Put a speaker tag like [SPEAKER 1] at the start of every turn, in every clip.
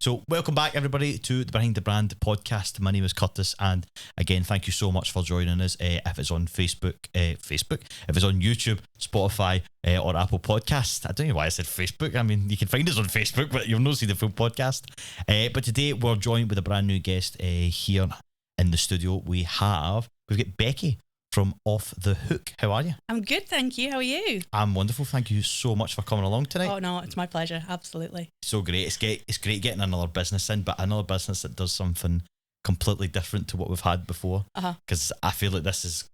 [SPEAKER 1] So welcome back everybody to the Behind the Brand podcast. My name is Curtis, and again, thank you so much for joining us. If it's on Facebook, if it's on YouTube, Spotify, or Apple Podcast. I don't know why I said Facebook. I mean, you can find us on Facebook, but you'll not see the full podcast. But today we're joined with a brand new guest here in the studio. We've got Becky from Off the Hook. How are you?
[SPEAKER 2] I'm good, thank you. How are you?
[SPEAKER 1] I'm wonderful. Thank you so much for coming along tonight.
[SPEAKER 2] Oh no, it's my pleasure. Absolutely.
[SPEAKER 1] So great. It's great getting another business in, but another business that does something completely different to what we've had before. Because I feel like this is,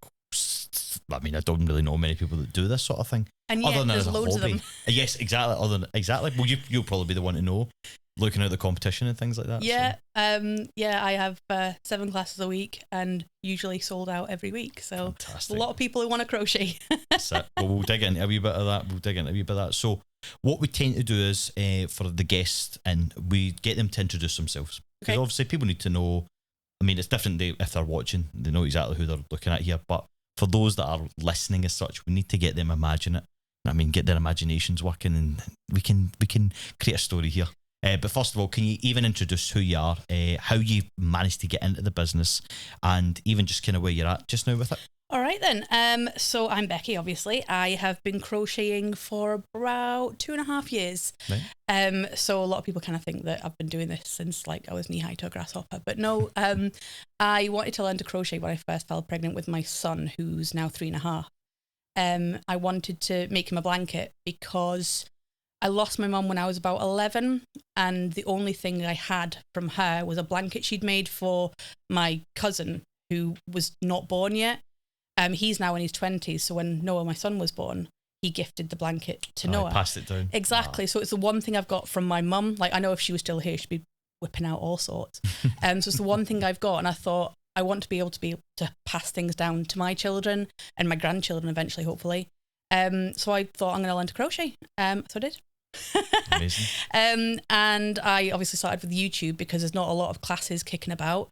[SPEAKER 1] I mean, I don't really know many people that do this sort of thing.
[SPEAKER 2] And yeah, there's loads of them.
[SPEAKER 1] Yes, exactly. Exactly. Well, you'll probably be the one to know, looking at the competition and things like that.
[SPEAKER 2] Yeah, so. I have 7 classes a week and usually sold out every week. So
[SPEAKER 1] fantastic.
[SPEAKER 2] A lot of people who want to crochet.
[SPEAKER 1] That's it. Well, we'll dig into a wee bit of that. So what we tend to do is for the guests, and we get them to introduce themselves. Because obviously people need to know, I mean, it's different if they're watching, they know exactly who they're looking at here. But for those that are listening as such, we need to get them imagine it. I mean, get their imaginations working, and we can create a story here. But first of all, can you even introduce who you are, how you managed to get into the business, and even just kind of where you're at just now with it?
[SPEAKER 2] All right then. So I'm Becky, obviously. I have been crocheting for about 2.5 years. Right. So a lot of people kind of think that I've been doing this since like I was knee high to a grasshopper. But no, I wanted to learn to crochet when I first fell pregnant with my son, who's now 3.5. I wanted to make him a blanket because I lost my mum when I was about 11, and the only thing I had from her was a blanket she'd made for my cousin who was not born yet. He's now in his 20s, so when Noah, my son, was born, he gifted the blanket to Noah.
[SPEAKER 1] Passed it down.
[SPEAKER 2] Exactly. So it's the one thing I've got from my mum. Like, I know if she was still here, she'd be whipping out all sorts. So it's the one thing I've got, and I thought I want to be able to pass things down to my children and my grandchildren eventually, hopefully. So I thought I'm going to learn to crochet. So I did.
[SPEAKER 1] Amazing.
[SPEAKER 2] And I obviously started with YouTube because there's not a lot of classes kicking about.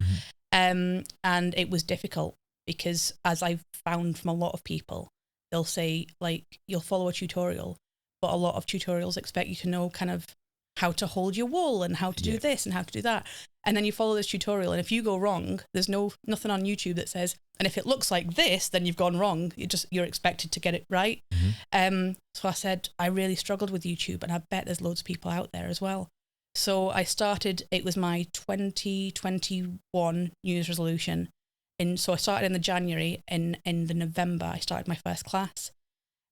[SPEAKER 2] And it was difficult because, as I've found from a lot of people, they'll say, like, you'll follow a tutorial, but a lot of tutorials expect you to know kind of how to hold your wool and how to do this and how to do that. And then you follow this tutorial, and if you go wrong, there's nothing on YouTube that says, and if it looks like this, then you've gone wrong. You're expected to get it right. So I said, I really struggled with YouTube, and I bet there's loads of people out there as well. So I started, it was my 2021 New Year's resolution. And so I started in the January, and in the November, I started my first class.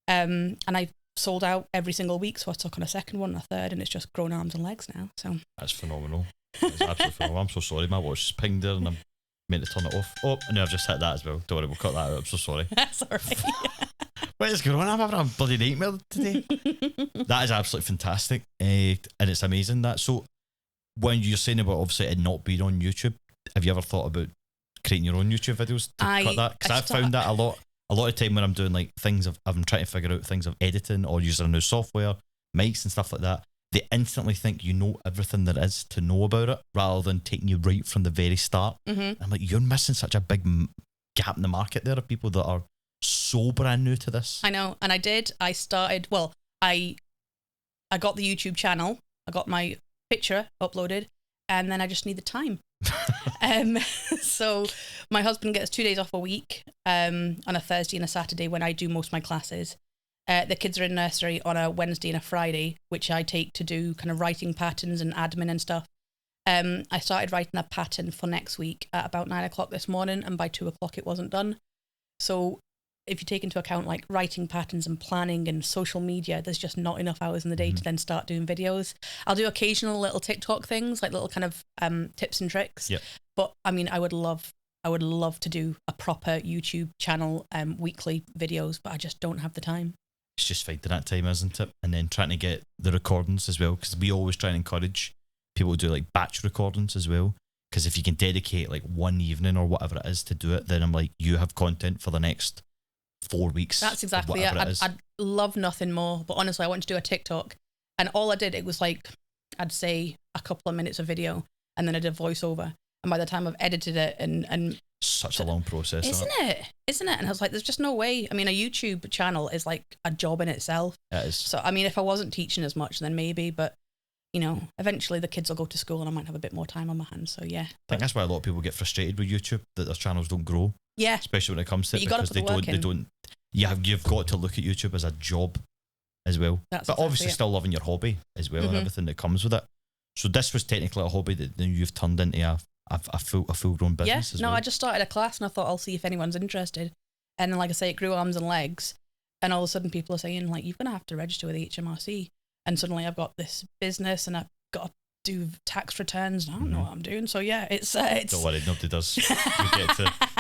[SPEAKER 2] And I sold out every single week. So I took on a second one and a third, and it's just grown arms and legs now. So
[SPEAKER 1] that's phenomenal. That's absolutely phenomenal. I'm so sorry. My watch just pinged there, and I'm meant to turn it off. Oh, no, I've just hit that as well. Don't worry, we'll cut that out. I'm so sorry.
[SPEAKER 2] That's all right.
[SPEAKER 1] What is going on? I'm having a bloody nightmare today. That is absolutely fantastic. And it's amazing that. So when you're saying about obviously it not being on YouTube, have you ever thought about creating your own YouTube videos to cut that? Because I've found that a lot of time when I'm doing like things I'm trying to figure out things of editing or using a new software, mics and stuff like that, they instantly think you know everything there is to know about it rather than taking you right from the very start. I'm like, you're missing such a big gap in the market there of people that are so brand new to this.
[SPEAKER 2] I know. And I started, well, I got the YouTube channel, I got my picture uploaded, and then I just need the time. So my husband gets 2 days off a week, on a Thursday and a Saturday when I do most of my classes. The kids are in nursery on a Wednesday and a Friday, which I take to do kind of writing patterns and admin and stuff. I started writing a pattern for next week at about 9 o'clock this morning, and by 2 o'clock it wasn't done. So if you take into account like writing patterns and planning and social media, there's just not enough hours in the day to then start doing videos. I'll do occasional little TikTok things, like little kind of tips and tricks.
[SPEAKER 1] Yep.
[SPEAKER 2] But I mean, I would love to do a proper YouTube channel, weekly videos, but I just don't have the time.
[SPEAKER 1] It's just finding that time, isn't it? And then trying to get the recordings as well, because we always try and encourage people to do like batch recordings as well. Because if you can dedicate like one evening or whatever it is to do it, then I'm like, you have content for the next 4 weeks.
[SPEAKER 2] That's exactly it. I'd love nothing more. But honestly, I wanted to do a TikTok, and all I did, it was like, I'd say a couple of minutes of video, and then I did voiceover. And by the time I've edited it and
[SPEAKER 1] such a long process,
[SPEAKER 2] isn't it? And I was like, there's just no way. I mean, a YouTube channel is like a job in itself.
[SPEAKER 1] It is.
[SPEAKER 2] So I mean, if I wasn't teaching as much, then maybe. But you know, eventually the kids will go to school and I might have a bit more time on my hands. So yeah.
[SPEAKER 1] I think that's why a lot of people get frustrated with YouTube, that their channels don't grow.
[SPEAKER 2] Yeah.
[SPEAKER 1] Especially when it comes to it,
[SPEAKER 2] you
[SPEAKER 1] because
[SPEAKER 2] they
[SPEAKER 1] don't. You've got to look at YouTube as a job as well.
[SPEAKER 2] That's
[SPEAKER 1] but
[SPEAKER 2] exactly
[SPEAKER 1] obviously still loving your hobby as well and everything that comes with it. So this was technically a hobby that then you've turned into a full grown business as well.
[SPEAKER 2] I just started a class and I thought I'll see if anyone's interested. And then, like I say, it grew arms and legs. And all of a sudden people are saying, like, you're going to have to register with the HMRC. And suddenly I've got this business and I've got to do tax returns. And I don't know what I'm doing. So yeah, it's
[SPEAKER 1] Don't worry, nobody does.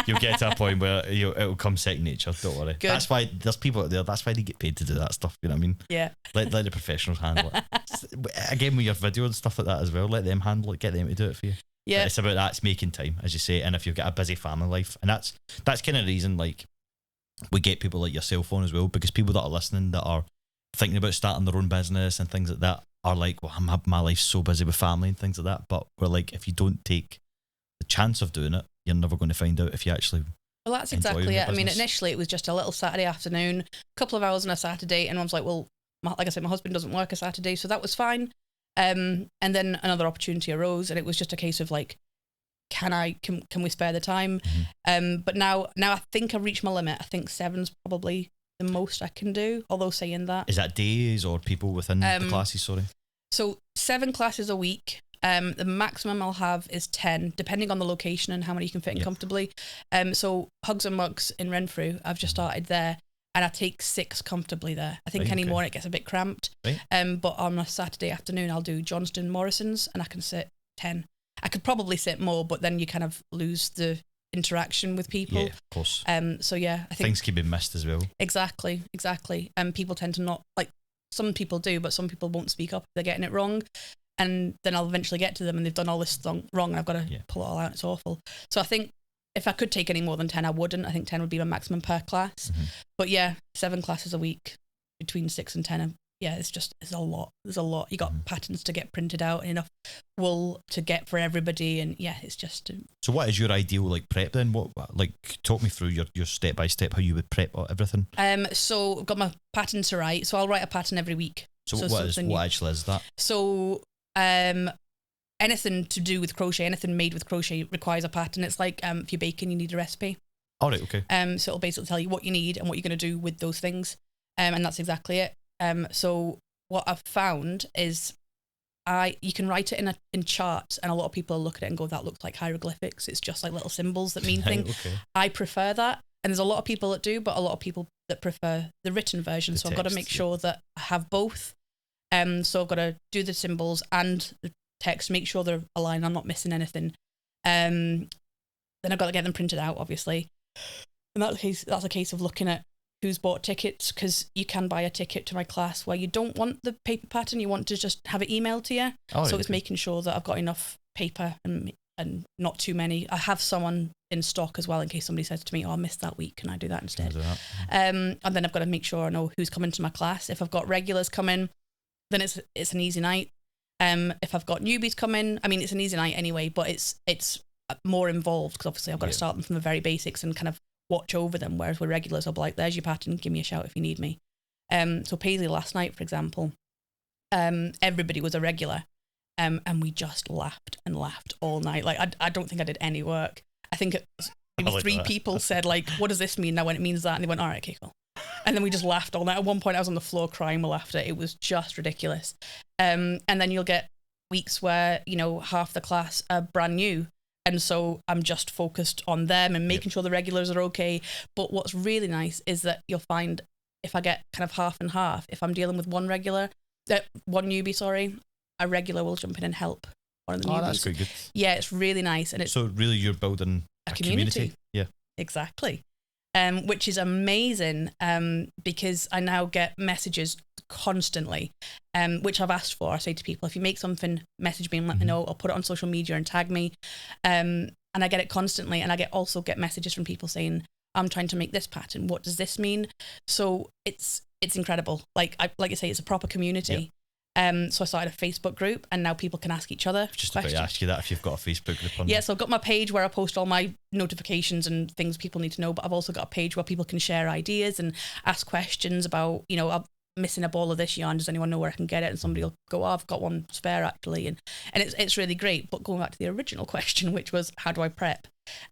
[SPEAKER 1] You'll get to a point where it'll come second nature. Don't worry.
[SPEAKER 2] Good.
[SPEAKER 1] That's why there's people out there. That's why they get paid to do that stuff. You know what I mean?
[SPEAKER 2] Yeah.
[SPEAKER 1] Let the professionals handle it. Again, with your video and stuff like that as well, let them handle it. Get them to do it for you.
[SPEAKER 2] Yeah.
[SPEAKER 1] But it's about that. It's making time, as you say. And if you've got a busy family life, and that's kind of the reason, like, we get people like yourself on as well, because people that are listening that are thinking about starting their own business and things like that are like, well, my life's so busy with family and things like that. But we're like, if you don't take the chance of doing it, you're never going to find out if you actually.
[SPEAKER 2] Well, that's exactly it. I mean, initially it was just a little Saturday afternoon, a couple of hours on a Saturday, and I was like, well, like I said, my husband doesn't work a Saturday, so that was fine. And then another opportunity arose, and it was just a case of like, can we spare the time? But now I think I've reached my limit. I think 7's probably the most I can do. Although saying that,
[SPEAKER 1] is that days or people within the classes? Sorry. So
[SPEAKER 2] 7 classes a week. The maximum I'll have is 10, depending on the location and how many you can fit in comfortably. So Hugs and Mugs in Renfrew, I've just started there, and I take 6 comfortably there. I think anymore it gets a bit cramped.
[SPEAKER 1] Right.
[SPEAKER 2] But on a Saturday afternoon, I'll do Johnstone Morrison's, and I can sit 10. I could probably sit more, but then you kind of lose the interaction with people.
[SPEAKER 1] Yeah, of course.
[SPEAKER 2] So yeah, I think
[SPEAKER 1] things can be missed as well.
[SPEAKER 2] Exactly. People tend to not, like, some people do, but some people won't speak up if they're getting it wrong. And then I'll eventually get to them and they've done all this wrong and I've got to pull it all out. It's awful. So I think if I could take any more than 10, I wouldn't. I think 10 would be my maximum per class. But yeah, 7 classes a week between 6 and 10. And yeah, it's a lot. There's a lot. You got patterns to get printed out and enough wool to get for everybody. And yeah, it's just.
[SPEAKER 1] So what is your ideal like prep then? What, like, talk me through your step by step, how you would prep everything.
[SPEAKER 2] So I've got my pattern to write. So I'll write a pattern every week.
[SPEAKER 1] So what actually is that?
[SPEAKER 2] So anything to do with crochet, anything made with crochet requires a pattern. It's like if you're baking, you need a recipe.
[SPEAKER 1] All right, okay.
[SPEAKER 2] So it'll basically tell you what you need and what you're going to do with those things. And that's exactly it. So what I've found is you can write it in charts, and a lot of people look at it and go, that looks like hieroglyphics. It's just like little symbols that mean things.
[SPEAKER 1] Okay.
[SPEAKER 2] I prefer that. And there's a lot of people that do, but a lot of people that prefer the written version. So I've got to make sure that I have both. So I've got to do the symbols and the text, make sure they're aligned, I'm not missing anything. Then I've got to get them printed out, obviously. And that's a case of looking at who's bought tickets, because you can buy a ticket to my class where you don't want the paper pattern, you want to just have it emailed to you. It's making sure that I've got enough paper and not too many. I have someone in stock as well in case somebody says to me, I missed that week, can I do that instead? And then I've got to make sure I know who's coming to my class. If I've got regulars coming, then it's an easy night. If I've got newbies coming, I mean, it's an easy night anyway, but it's more involved because obviously I've got to start them from the very basics and kind of watch over them, whereas with regulars I'll be like, there's your pattern, give me a shout if you need me. So Paisley last night, for example, everybody was a regular, and we just laughed and laughed all night. Like I don't think I did any work. I think maybe 3 people said, like, what does this mean now when it means that? And they went, all right, okay, cool. And then we just laughed all night. At one point I was on the floor crying with laughter. It was just ridiculous. And then you'll get weeks where, half the class are brand new. And so I'm just focused on them and making sure the regulars are okay. But what's really nice is that you'll find if I get kind of half and half, if I'm dealing with one newbie, a regular will jump in and help one of the newbies.
[SPEAKER 1] That's quite good.
[SPEAKER 2] Yeah, it's really nice. And
[SPEAKER 1] so really you're building a community. Yeah.
[SPEAKER 2] Exactly. Which is amazing because I now get messages constantly, which I've asked for. I say to people, if you make something, message me and let me know. I'll put it on social media and tag me. And I get it constantly. And I also get messages from people saying, I'm trying to make this pattern. What does this mean? So it's incredible. Like you say, it's a proper community. Yeah. So I started a Facebook group and now people can ask each other
[SPEAKER 1] just
[SPEAKER 2] questions.
[SPEAKER 1] About to ask you that if you've got a Facebook group on there.
[SPEAKER 2] So I've got my page where I post all my notifications and things people need to know, but I've also got a page where people can share ideas and ask questions about, missing a ball of this yarn. Does anyone know where I can get it? And somebody will go, oh, I've got one spare actually. And it's really great. But going back to the original question, which was how do I prep?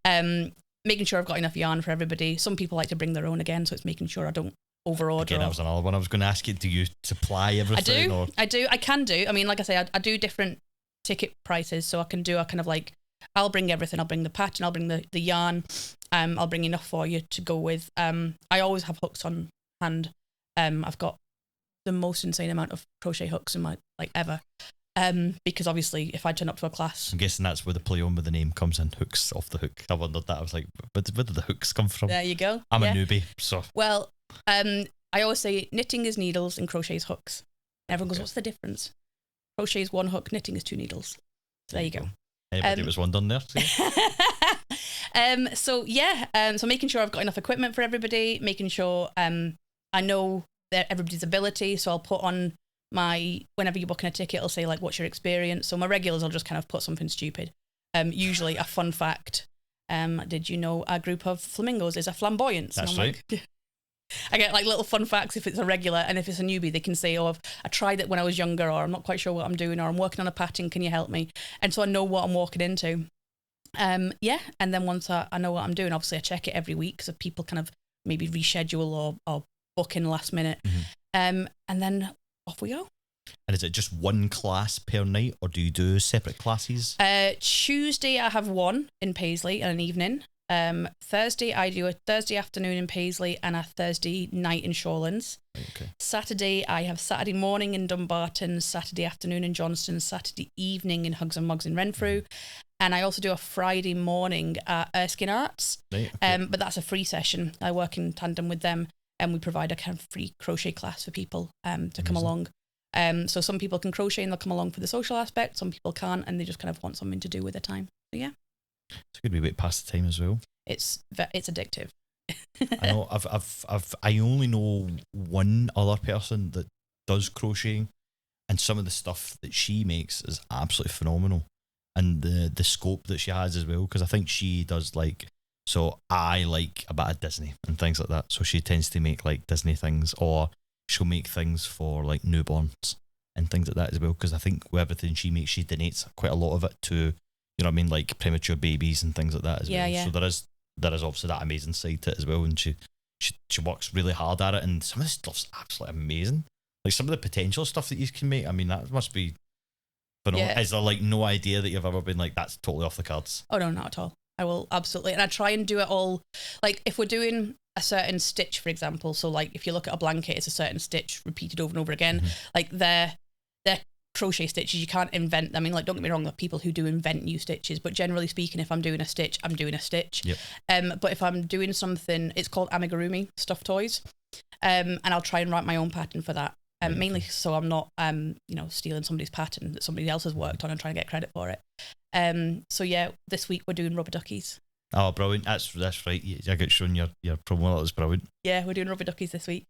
[SPEAKER 2] Making sure I've got enough yarn for everybody. Some people like to bring their own again, so it's making sure I don't over-order.
[SPEAKER 1] Again, that was another one I was going to ask you. Do you supply everything?
[SPEAKER 2] I do. I can do. I mean, like I say, I do different ticket prices, so I can do a kind of like, I'll bring everything. I'll bring the pattern. I'll bring the yarn. I'll bring enough for you to go with. I always have hooks on hand. I've got the most insane amount of crochet hooks in my ever. Because obviously, if I turn up to a class,
[SPEAKER 1] I'm guessing that's where the play on with the name comes in. Hooks off the hook. I wondered that. I was like, where did the hooks come from?
[SPEAKER 2] There you go.
[SPEAKER 1] I'm a newbie, so.
[SPEAKER 2] Well, I always say knitting is needles and crochet is hooks. And everyone goes, what's the difference? Crochet is one hook, knitting is two needles. So there you go.
[SPEAKER 1] Anybody was one done there.
[SPEAKER 2] So making sure I've got enough equipment for everybody, making sure I know that everybody's ability. So I'll put on whenever you're booking a ticket, I'll say like, what's your experience? So my regulars, I'll just kind of put something stupid. Usually a fun fact. Did you know a group of flamingos is a flamboyance?
[SPEAKER 1] That's right.
[SPEAKER 2] I get like little fun facts if it's a regular, and if it's a newbie, they can say, oh, I tried it when I was younger, or I'm not quite sure what I'm doing, or I'm working on a pattern, can you help me? And so I know what I'm walking into. And then once I know what I'm doing, obviously I check it every week, so people kind of maybe reschedule or book in last minute. And then off we go.
[SPEAKER 1] And is it just one class per night, or do you do separate classes?
[SPEAKER 2] Tuesday I have one in Paisley and an evening. Thursday I do a Thursday afternoon in Paisley and a Thursday night in Shawlands.
[SPEAKER 1] Okay.
[SPEAKER 2] Saturday I have Saturday morning in Dumbarton, Saturday afternoon in Johnstone, Saturday evening in Hugs and Mugs in Renfrew. And I also do a Friday morning at Erskine Arts.
[SPEAKER 1] Right, okay.
[SPEAKER 2] But that's a free session. I work in tandem with them, and we provide a kind of free crochet class for people to come along. So some people can crochet and they'll come along for the social aspect. Some people can't, and they just kind of want something to do with their time. So yeah.
[SPEAKER 1] It's a good wee way to pass the time as well.
[SPEAKER 2] It's addictive.
[SPEAKER 1] I know. I only know one other person that does crocheting, and some of the stuff that she makes is absolutely phenomenal, and the scope that she has as well. Because I think she does so I like a bit of Disney and things like that. So she tends to make like Disney things, or she'll make things for like newborns and things like that as well. Because I think with everything she makes, she donates quite a lot of it to, you know what I mean, like premature babies and things like that as well.
[SPEAKER 2] Yeah.
[SPEAKER 1] So there is obviously that amazing side to it as well, and she works really hard at it, and some of the stuff's absolutely amazing. Like some of the potential stuff that you can make, I mean, that must be phenomenal.
[SPEAKER 2] Yeah.
[SPEAKER 1] Is there like no idea that you've ever been like, that's totally off the cards?
[SPEAKER 2] Oh no, not at all. I will absolutely, and I try and do it all. Like if we're doing a certain stitch, for example, so like if you look at a blanket, it's a certain stitch repeated over and over again. Like they're crochet stitches, you can't invent them. I mean, like, don't get me wrong, there are people who do invent new stitches, but generally speaking, if I'm doing a stitch, I'm doing a stitch.
[SPEAKER 1] Yep.
[SPEAKER 2] But if I'm doing something, it's called amigurumi stuffed toys, and I'll try and write my own pattern for that, mainly so I'm not stealing somebody's pattern that somebody else has worked on and trying to get credit for it. So yeah, this week we're doing rubber duckies.
[SPEAKER 1] Oh, brilliant. That's right. I got shown your promo. That was brilliant.
[SPEAKER 2] Yeah, we're doing rubber duckies this week.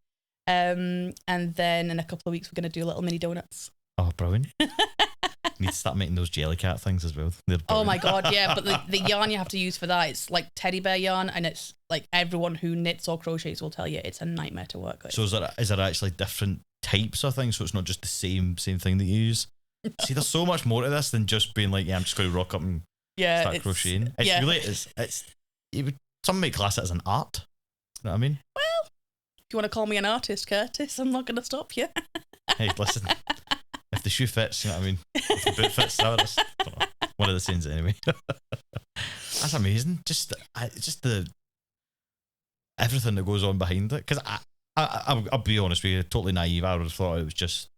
[SPEAKER 2] And then in a couple of weeks we're going to do little mini donuts.
[SPEAKER 1] Oh, brilliant. Need to start making those jelly cat things as well.
[SPEAKER 2] Oh my god, yeah. But the yarn you have to use for that, it's like teddy bear yarn, and it's like everyone who knits or crochets will tell you it's a nightmare to work with.
[SPEAKER 1] So is there actually different types of things? So it's not just the same thing that you use? See, there's so much more to this than just being like, yeah, I'm just going to rock up and start crocheting. It's really, some may class it as an art. You know what I mean?
[SPEAKER 2] Well, if you want to call me an artist, Curtis, I'm not going to stop you.
[SPEAKER 1] Hey, listen. If the shoe fits, you know what I mean? If the boot fits, one of the sayings anyway. That's amazing. Just the everything that goes on behind it. Because I'll be honest with you, totally naive. I would have thought it was just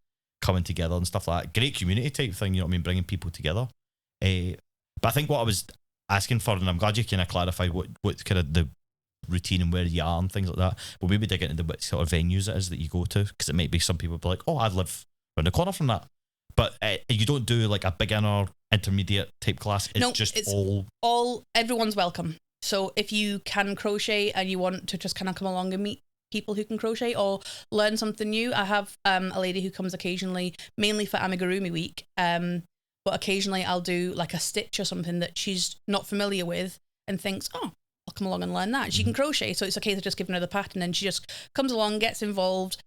[SPEAKER 1] coming together and stuff like that. Great community type thing, you know what I mean? Bringing people together. But I think what I was asking for, and I'm glad you kind of clarified what kind of the routine and where you are and things like that. We'll maybe dig into what sort of venues it is that you go to, because it might be some people be like, oh, I'd live around the corner from that. But you don't do like a beginner, intermediate type class. It's all
[SPEAKER 2] everyone's welcome. So if you can crochet and you want to just kind of come along and meet people who can crochet or learn something new, I have a lady who comes occasionally, mainly for amigurumi week. But occasionally I'll do like a stitch or something that she's not familiar with and thinks, oh, I'll come along and learn that. She can crochet, so it's a case of just giving her the pattern, and she just comes along, gets involved,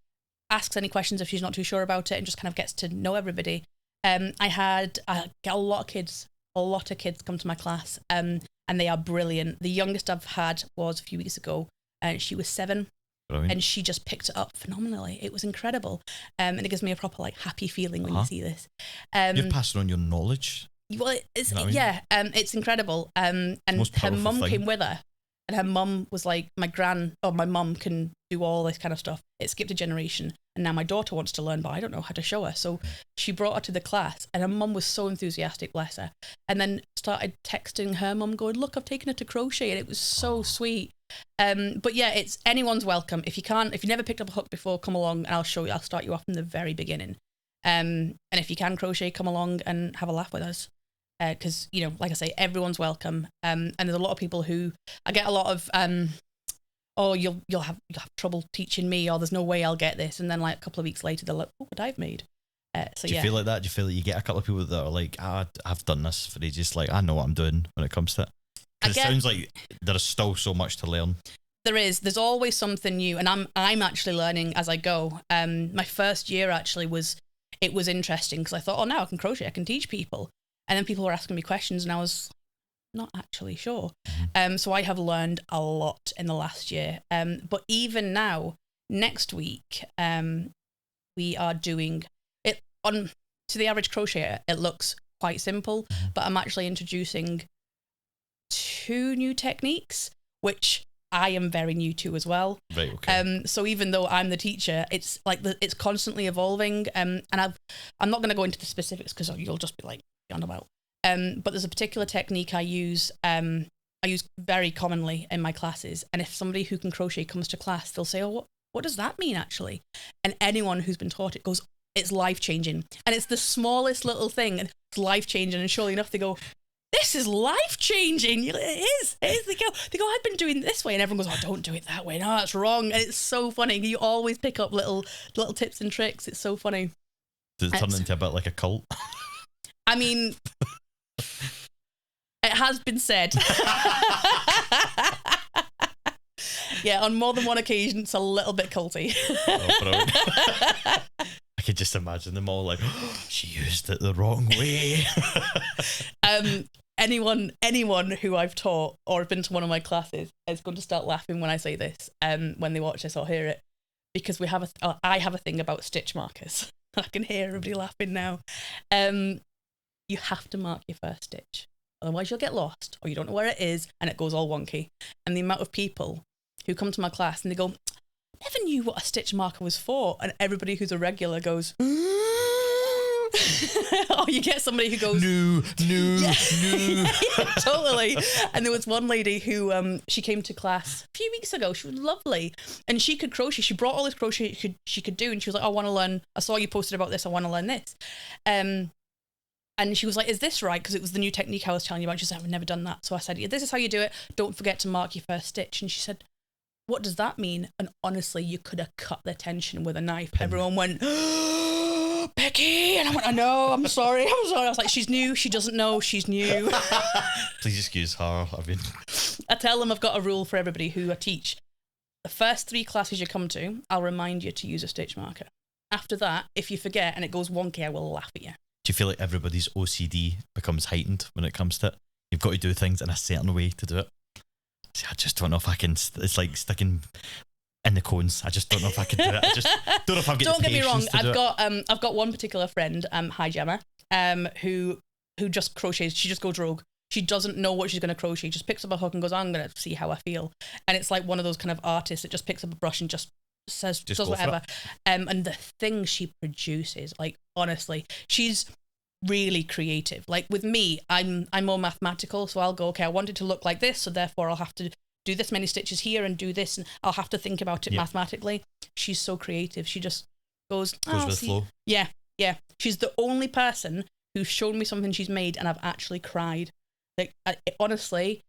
[SPEAKER 2] asks any questions if she's not too sure about it, and just kind of gets to know everybody. I get a lot of kids come to my class, and they are brilliant. The youngest I've had was a few weeks ago, and she was 7.
[SPEAKER 1] Brilliant.
[SPEAKER 2] And she just picked it up phenomenally. It was incredible. And it gives me a proper like happy feeling when you see this.
[SPEAKER 1] You're passing on your knowledge.
[SPEAKER 2] Well, it's,
[SPEAKER 1] You know what I mean?
[SPEAKER 2] it's incredible. And her mum came with her, and her mum was like, my mum can do all this kind of stuff. It skipped a generation, and now my daughter wants to learn, but I don't know how to show her. So she brought her to the class, and her mum was so enthusiastic, bless her. And then started texting her mum, going, "Look, I've taken her to crochet," and it was so sweet. But yeah, it's anyone's welcome. If you never picked up a hook before, come along and I'll show you. I'll start you off from the very beginning. And if you can crochet, come along and have a laugh with us. Because like I say, everyone's welcome. And there's a lot of people who I get a lot of you'll have trouble teaching me, or there's no way I'll get this. And then like a couple of weeks later, they're like, "Oh, what I've made."
[SPEAKER 1] Do you feel like that? Do you feel like you get a couple of people that are like, I've done this for ages, like I know what I'm doing when it comes to it? Because it sounds like there's still so much to learn.
[SPEAKER 2] There's always something new, and I'm actually learning as I go. My first year actually was interesting, because I thought, now I can crochet, I can teach people. And then people were asking me questions, and I was not actually sure. So I have learned a lot in the last year. But even now, next week, we are doing it to the average crocheter. It looks quite simple, but I'm actually introducing 2 new techniques, which I am very new to as well.
[SPEAKER 1] Right. Okay.
[SPEAKER 2] So even though I'm the teacher, it's like it's constantly evolving. And I'm not going to go into the specifics, because you'll just be like, on about. But there's a particular technique I use very commonly in my classes. And if somebody who can crochet comes to class, they'll say, "Oh, what does that mean actually?" And anyone who's been taught it goes, "It's life-changing." And it's the smallest little thing, and it's life-changing. And surely enough, they go, "This is life-changing." It is. They go, "I've been doing it this way." And everyone goes, "Oh, don't do it that way. No, that's wrong." And it's so funny. You always pick up little tips and tricks. It's so funny.
[SPEAKER 1] Does it turn into a bit like a cult?
[SPEAKER 2] I mean, it has been said. Yeah, on more than one occasion, it's a little bit culty.
[SPEAKER 1] Brilliant. I could just imagine them all like, she used it the wrong way.
[SPEAKER 2] Anyone who I've taught or been to one of my classes is going to start laughing when I say this, when they watch this or hear it, because I have a thing about stitch markers. I can hear everybody laughing now. You have to mark your first stitch, otherwise you'll get lost, or you don't know where it is, and it goes all wonky. And the amount of people who come to my class and they go, "Never knew what a stitch marker was for," and everybody who's a regular goes, or you get somebody who goes, "No." Yeah, totally. And there was one lady who she came to class a few weeks ago. She was lovely, and she could crochet. She brought all this crochet she could do, and she was like, "I want to learn. I saw you posted about this. I want to learn this." And she was like, "Is this right?" Because it was the new technique I was telling you about. She said, "I've never done that." So I said, "Yeah, this is how you do it. Don't forget to mark your first stitch." And she said, "What does that mean?" And honestly, you could have cut the tension with a knife. Everyone went, "Oh, Becky." And I went, "I know, I'm sorry. I was like, "She's new. She doesn't know she's new."
[SPEAKER 1] Please excuse her.
[SPEAKER 2] I tell them I've got a rule for everybody who I teach. The first 3 classes you come to, I'll remind you to use a stitch marker. After that, if you forget and it goes wonky, I will laugh at you.
[SPEAKER 1] Do you feel like everybody's OCD becomes heightened when it comes to it? You've got to do things in a certain way to do it. See, I just don't know if I can. It's like sticking in the cones. I just don't know if I can do it. I just don't know if I'm getting.
[SPEAKER 2] Don't get me wrong.
[SPEAKER 1] I've
[SPEAKER 2] I've got one particular friend, hi Gemma, who just crochets. She just goes rogue. She doesn't know what she's going to crochet. She just picks up a hook and goes, "I'm going to see how I feel." And it's like one of those kind of artists that just picks up a brush and just does whatever. And the things she produces, like honestly, she's really creative. Like with me, I'm more mathematical, so I'll go, "Okay, I want it to look like this, so therefore I'll have to do this many stitches here and do this, and I'll have to think about it mathematically." She's so creative. She just goes with the flow. Yeah. She's the only person who's shown me something she's made and I've actually cried. Like honestly,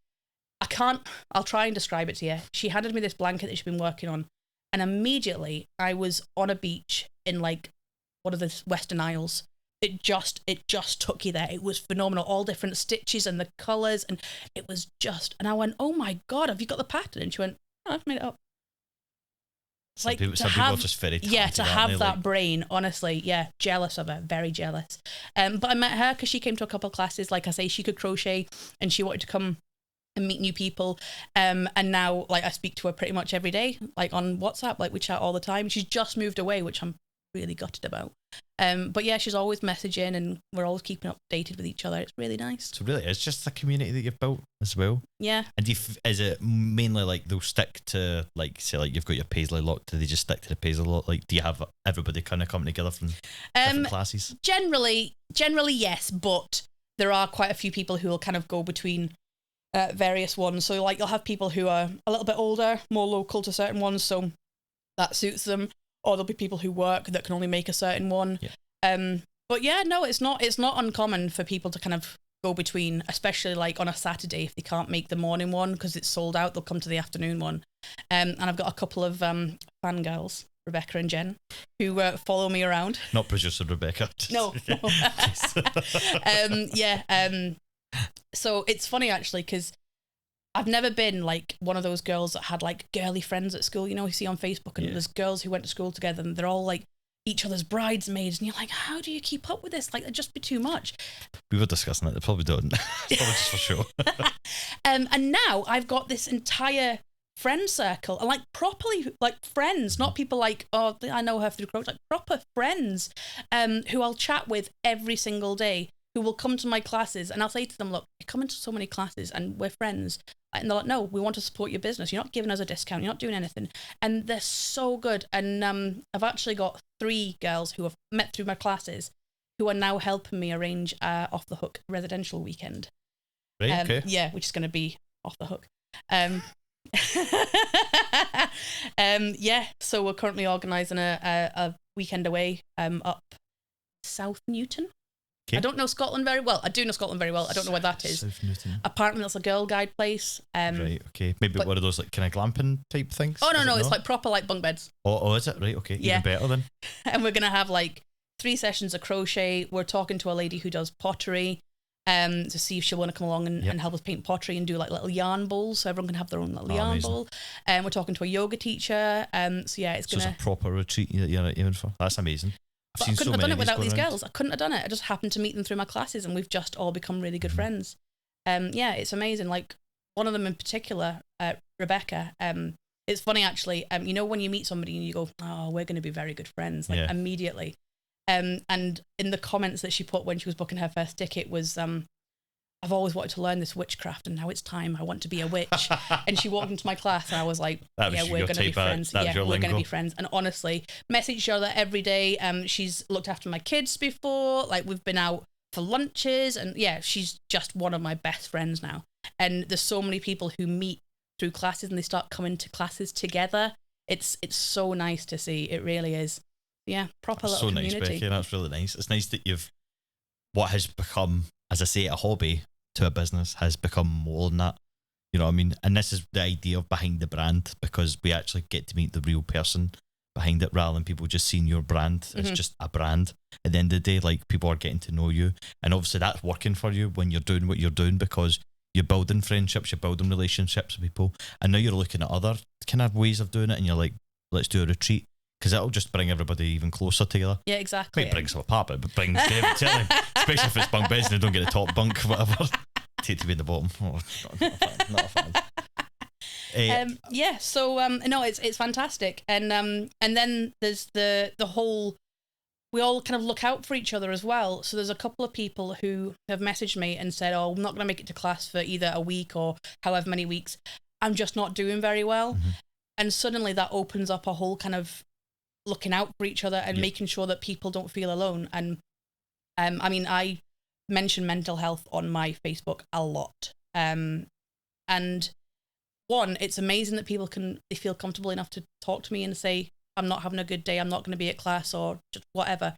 [SPEAKER 2] I'll try and describe it to you. She handed me this blanket that she's been working on, and immediately I was on a beach in like one of the Western Isles. It just took you there. It was phenomenal. All different stitches and the colours, and it was just, and I went, "Oh my God, have you got the pattern?" And she went, "Oh, I've made it up."
[SPEAKER 1] Some people are just very talented.
[SPEAKER 2] Yeah, to have that brain, honestly, jealous of her, very jealous. But I met her because she came to a couple of classes. Like I say, she could crochet and she wanted to come and meet new people. And now, like, I speak to her pretty much every day, like on WhatsApp, like we chat all the time. She's just moved away, which I'm really gutted about. But yeah, she's always messaging and we're always keeping updated with each other. It's really nice.
[SPEAKER 1] So really, it's just a community that you've built as well.
[SPEAKER 2] Yeah.
[SPEAKER 1] And is it mainly like they'll stick to, like, say, like you've got your Paisley lot? Do they just stick to the Paisley lot? Like, do you have everybody kind of come together from different classes?
[SPEAKER 2] Generally, yes, but there are quite a few people who will kind of go between various ones. So like you'll have people who are a little bit older, more local to certain ones, so that suits them. Or there'll be people who work that can only make a certain one. Yeah. But yeah, no, it's not uncommon for people to kind of go between, especially like on a Saturday if they can't make the morning one because it's sold out, they'll come to the afternoon one. And I've got a couple of fangirls, Rebecca and Jen, who follow me around.
[SPEAKER 1] Not producer Rebecca.
[SPEAKER 2] No. So it's funny actually because I've never been like one of those girls that had like girly friends at school, you know, you see on Facebook and there's girls who went to school together and they're all like each other's bridesmaids and you're like, how do you keep up with this? Like, it'd just be too much.
[SPEAKER 1] We were discussing it, they probably don't. Probably just for sure.
[SPEAKER 2] And now I've got this entire friend circle and like properly like friends, not people like, oh, I know her through crochet, like proper friends who I'll chat with every single day, who will come to my classes and I'll say to them, look, you're coming to so many classes and we're friends. And they're like, no, we want to support your business. You're not giving us a discount. You're not doing anything. And they're so good. And I've actually got 3 girls who have met through my classes who are now helping me arrange Off the Hook residential weekend.
[SPEAKER 1] Right, okay.
[SPEAKER 2] Yeah, which is going to be off the hook. Yeah, so we're currently organising a weekend away up South Newton. Okay. I don't know Scotland very well. I do know Scotland very well. I don't know where that is.
[SPEAKER 1] South Newton.
[SPEAKER 2] Apparently that's a girl guide place.
[SPEAKER 1] Right, okay. Maybe one of those like kind of glamping type things?
[SPEAKER 2] Oh, no, it's like proper like bunk beds.
[SPEAKER 1] Oh, is it? Right, okay. Even better then.
[SPEAKER 2] And we're going to have like 3 sessions of crochet. We're talking to a lady who does pottery to see if she'll want to come along and help us paint pottery and do like little yarn bowls so everyone can have their own little yarn bowl. And we're talking to a yoga teacher. So yeah, it's a proper retreat that you're aiming for. That's amazing.
[SPEAKER 1] But
[SPEAKER 2] I couldn't have done it without these girls. I couldn't have done it. I just happened to meet them through my classes and we've just all become really good friends. Yeah, it's amazing. Like one of them in particular, Rebecca, it's funny actually, you know when you meet somebody and you go, oh, we're going to be very good friends, like immediately. And in the comments that she put when she was booking her first ticket was, I've always wanted to learn this witchcraft and now it's time. I want to be a witch. And she walked into my class and I was like, we're going to be friends. Yeah, we're going to be friends. And honestly, message each other every day. She's looked after my kids before. Like we've been out for lunches and yeah, she's just one of my best friends now. And there's so many people who meet through classes and they start coming to classes together. It's so nice to see. It really is. Yeah, proper little community.
[SPEAKER 1] So nice, Becky. That's really nice. It's nice that what has become, as I say, a hobby to a business has become more than that. You know what I mean? And this is the idea of behind the brand, because we actually get to meet the real person behind it rather than people just seeing your brand. It's just a brand. At the end of the day, like people are getting to know you. And obviously that's working for you when you're doing what you're doing because you're building friendships, you're building relationships with people. And now you're looking at other kind of ways of doing it and you're like, let's do a retreat. Because it'll just bring everybody even closer together.
[SPEAKER 2] Yeah, exactly.
[SPEAKER 1] Might bring some apart, but bring David Tilly. Especially if it's bunk beds and they don't get the top bunk, whatever. Take to be in the bottom. Oh, not a fan.
[SPEAKER 2] Yeah, so no, it's fantastic. And then there's the whole, we all kind of look out for each other as well. So there's a couple of people who have messaged me and said, oh, I'm not going to make it to class for either a week or however many weeks. I'm just not doing very well. And suddenly that opens up a whole kind of looking out for each other and making sure that people don't feel alone. And I mean, I mention mental health on my Facebook a lot. And one, it's amazing that they feel comfortable enough to talk to me and say, I'm not having a good day, I'm not going to be at class or just whatever.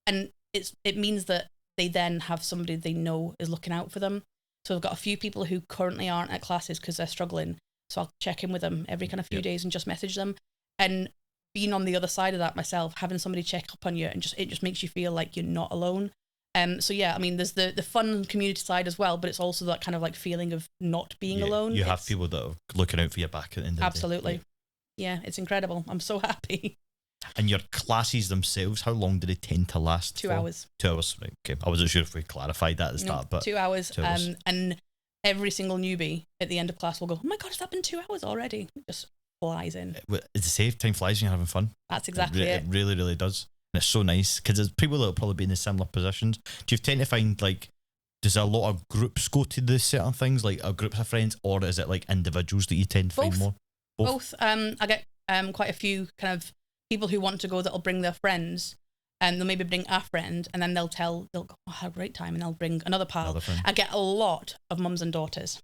[SPEAKER 2] And it means that they then have somebody they know is looking out for them. So I've got a few people who currently aren't at classes because they're struggling. So I'll check in with them every kind of few days and just message them. And being on the other side of that myself, having somebody check up on you and it just makes you feel like you're not alone. So yeah, I mean, there's the fun community side as well, but it's also that kind of like feeling of not being alone.
[SPEAKER 1] You have people that are looking out for your back at the end of the day.
[SPEAKER 2] Absolutely. Yeah, it's incredible. I'm so happy.
[SPEAKER 1] And your classes themselves, how long do they tend to last?
[SPEAKER 2] 2 hours.
[SPEAKER 1] 2 hours, right? Okay. I wasn't sure if we clarified that at the start, but
[SPEAKER 2] 2 hours.
[SPEAKER 1] 2 hours.
[SPEAKER 2] And every single newbie at the end of class will go, "Oh my god, has that been 2 hours already?" It just flies in.
[SPEAKER 1] It's the same. Time flies when you're having fun.
[SPEAKER 2] That's exactly it.
[SPEAKER 1] It really, really does. And it's so nice because there's people that will probably be in the similar positions. Do you tend to find like, does a lot of groups go to the certain things, like a group of friends, or is it like individuals that you tend to find more?
[SPEAKER 2] Both. I get quite a few kind of people who want to go that'll bring their friends, and they'll maybe bring a friend, and then they'll go, "Oh, I had a great time," and they'll bring another pal. I get a lot of mums and daughters.